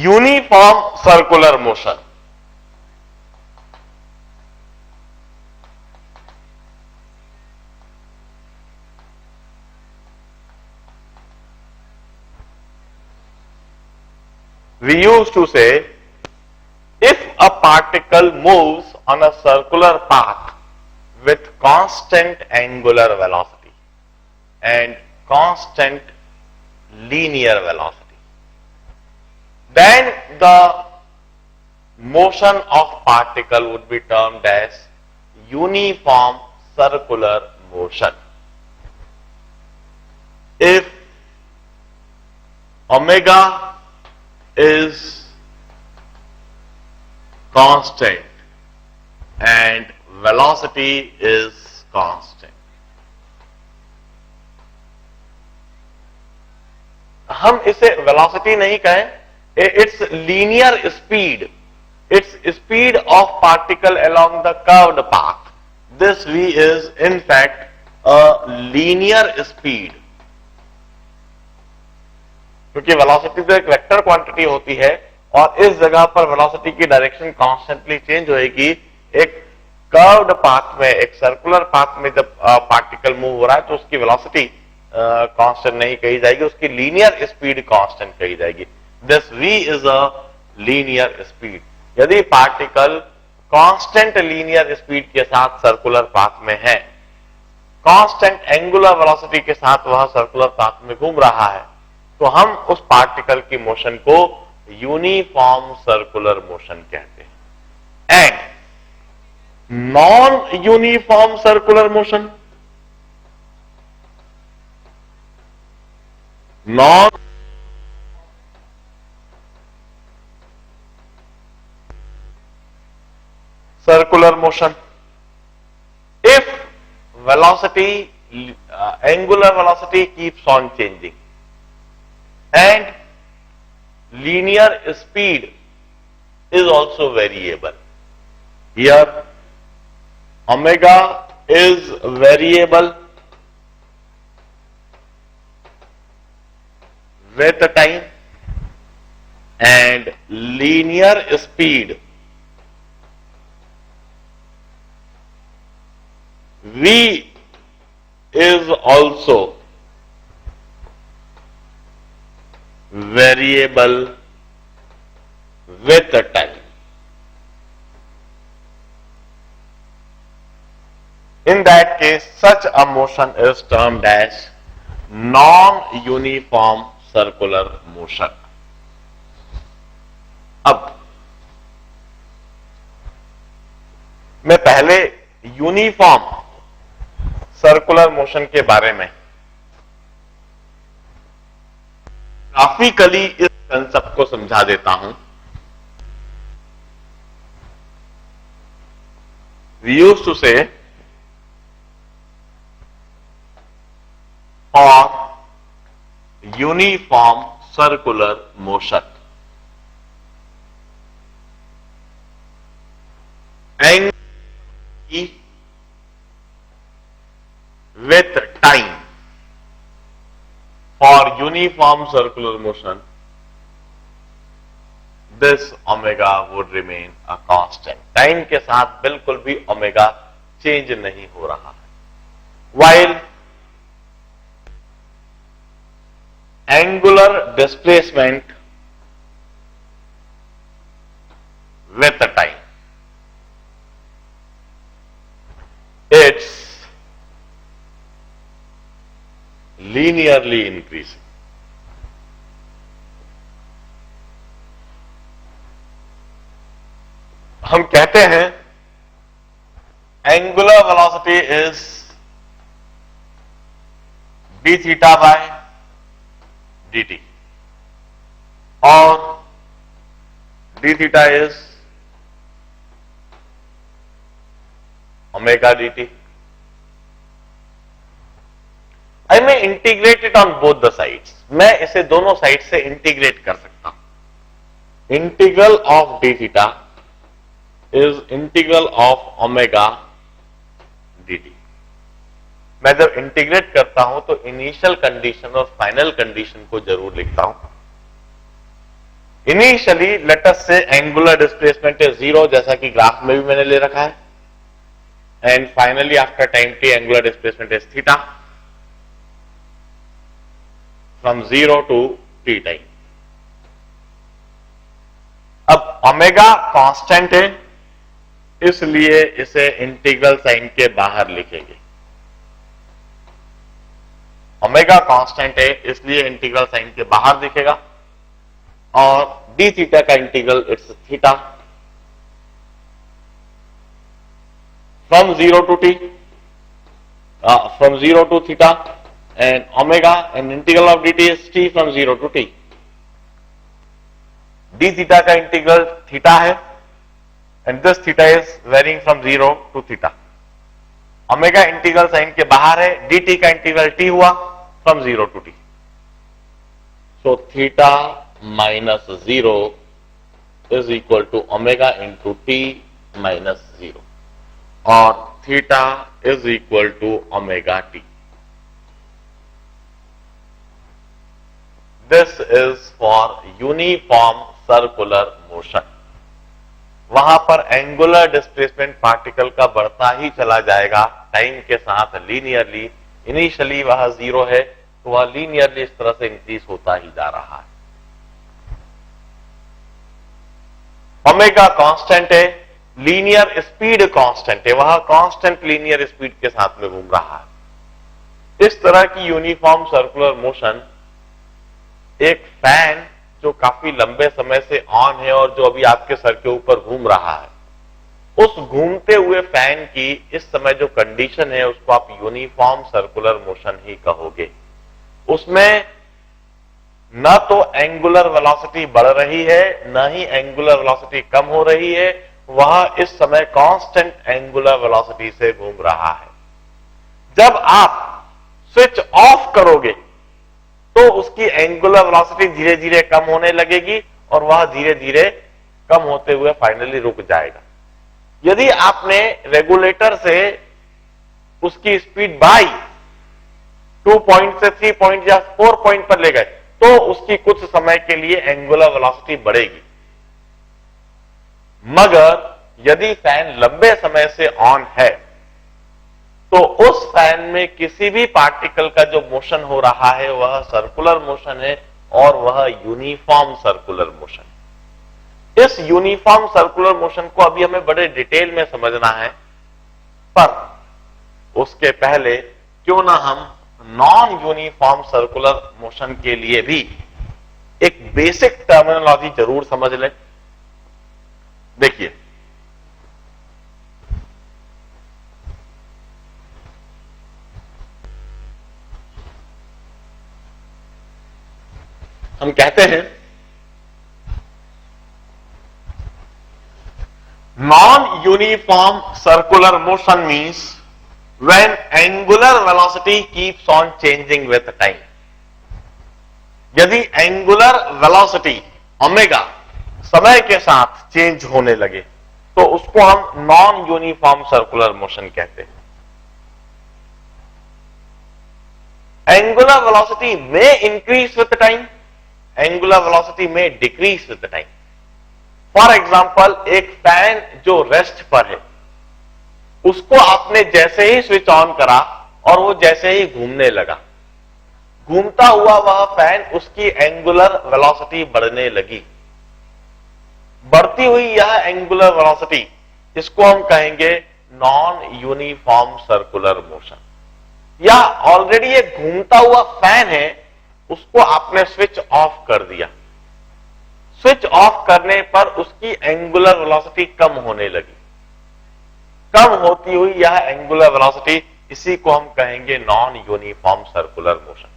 Uniform circular motion. We used to say, if a particle moves on a circular path with constant angular velocity and constant linear velocity, then the motion of particle would be termed as uniform circular motion. If omega is constant and velocity is constant, हम इसे velocity नहीं कहें, it's linear speed, its speed of particle along the curved path, this v is in fact a linear speed. क्योंकि velocity तो एक vector quantity होती है और इस जगह पर वेलोसिटी की डायरेक्शन कॉन्स्टेंटली चेंज होएगी। एक कर्व्ड पाथ में, एक सर्कुलर पाथ में जब पार्टिकल मूव हो रहा है तो उसकी वेलोसिटी कांस्टेंट नहीं कही जाएगी, उसकी लीनियर स्पीड कांस्टेंट कही जाएगी। This v is a linear speed. यदि पार्टिकल कांस्टेंट लीनियर स्पीड के साथ सर्कुलर पाथ में है, कांस्टेंट एंगुलर वेलोसिटी के साथ वह सर्कुलर पाथ में घूम रहा है, तो हम उस पार्टिकल की मोशन को यूनिफॉर्म सर्कुलर मोशन कहते हैं। And non uniform circular motion, non circular motion, if velocity, angular velocity keeps on changing and linear speed is also variable. Here omega is variable with time and linear speed v is also variable with time. In that case, such a motion is termed as non-uniform circular motion. अब मैं पहले uniform circular motion के बारे में graphically इस concept को समझा देता हूं। वी यूज्ड टू से for uniform circular motion, angle with time, for uniform circular motion this omega would remain a constant. Time के साथ बिल्कुल भी ओमेगा चेंज नहीं हो रहा है। while angular displacement with the time, it's linearly increasing. हम कहते हैं angular velocity is d theta by dt और d theta is omega dt. I may integrate it on both the sides. मैं इसे दोनों साइड से इंटीग्रेट कर सकता हूं। Integral of d theta is integral of omega dt. मैं जब इंटीग्रेट करता हूं तो इनिशियल कंडीशन और फाइनल कंडीशन को जरूर लिखता हूं। इनिशियली लेट अस से एंगुलर डिस्प्लेसमेंट इज 0, जैसा कि ग्राफ में भी मैंने ले रखा है, and finally after time t angular displacement is theta from 0 to t time. अब ओमेगा कांस्टेंट है, इसलिए इसे इंटीग्रल साइन के बाहर लिखेंगे। ओमेगा कांस्टेंट है इसलिए इंटीग्रल साइन के बाहर दिखेगा, और डी थीटा का integral it's theta from 0 to t, from 0 to theta, and omega and integral of dt is t from 0 to t। D theta का इंटीग्रल थीटा है, and this theta is varying from 0 to theta. Omega integral sign के बाहर है, dt का इंटीग्रल t हुआ from 0 to t। So theta minus 0 is equal to omega into t minus 0, और theta is equal to omega t। This is for uniform circular motion. वहां पर angular displacement particle का बढ़ता ही चला जाएगा टाइम के साथ लीनियरली। इनिशियली वह 0 है, तो वह लीनियरली इस तरह से इंक्रीज होता ही जा रहा है। ओमेगा कांस्टेंट है, लीनियर स्पीड कांस्टेंट है, वह कांस्टेंट लीनियर स्पीड के साथ में घूम रहा है। इस तरह की यूनिफॉर्म सर्कुलर मोशन एक फैन जो काफी लंबे समय से ऑन है और जो अभी आपके सर के ऊपर घूम रहा है, उस घूमते हुए फैन की इस समय जो कंडीशन है उसको आप यूनिफॉर्म सर्कुलर मोशन ही कहोगे। उसमें न तो एंगुलर वेलोसिटी बढ़ रही है, न ही एंगुलर वेलोसिटी कम हो रही है, वह इस समय कांस्टेंट एंगुलर वेलोसिटी से घूम रहा है। जब आप स्विच ऑफ करोगे तो उसकी एंगुलर वेलोसिटी धीरे धीरे कम होने लगेगी, और वह धीरे धीरे कम होते हुए फाइनली रुक जाएगा। यदि आपने रेगुलेटर से उसकी स्पीड बाई 2 पॉइंट से 3 पॉइंट या 4 पॉइंट पर ले गए, तो उसकी कुछ समय के लिए एंगुलर वेलोसिटी बढ़ेगी। मगर यदि फैन लंबे समय से ऑन है, तो उस फैन में किसी भी पार्टिकल का जो मोशन हो रहा है वह सर्कुलर मोशन है, और वह यूनिफॉर्म सर्कुलर मोशन। इस यूनिफॉर्म सर्कुलर मोशन को अभी हमें बड़े डिटेल में समझना है, पर उसके पहले क्यों ना हम नॉन यूनिफॉर्म सर्कुलर मोशन के लिए भी एक बेसिक टर्मिनोलॉजी जरूर समझ लें। देखिए, हम कहते हैं non uniform circular motion means when angular velocity keeps on changing with time. यदि एंगुलर वेलोसिटी ओमेगा समय के साथ चेंज होने लगे, तो उसको हम नॉन यूनिफॉर्म सर्कुलर मोशन कहते हैं। एंगुलर वेलोसिटी में increase with time, angular velocity में decrease with time. For example, एक फैन जो रेस्ट पर है, उसको आपने जैसे ही स्विच ऑन करा और वो जैसे ही घूमने लगा, घूमता हुआ वह फैन उसकी एंगुलर वेलोसिटी बढ़ने लगी। बढ़ती हुई यह एंगुलर वेलोसिटी, इसको हम कहेंगे नॉन यूनिफॉर्म सर्कुलर मोशन। या ऑलरेडी ये घूमता हुआ फैन है, उसको आपने स्विच ऑफ कर दिया। स्विच ऑफ करने पर उसकी एंगुलर वेलोसिटी कम होने लगी। कम होती हुई यह एंगुलर वेलोसिटी, इसी को हम कहेंगे नॉन यूनिफॉर्म सर्कुलर मोशन।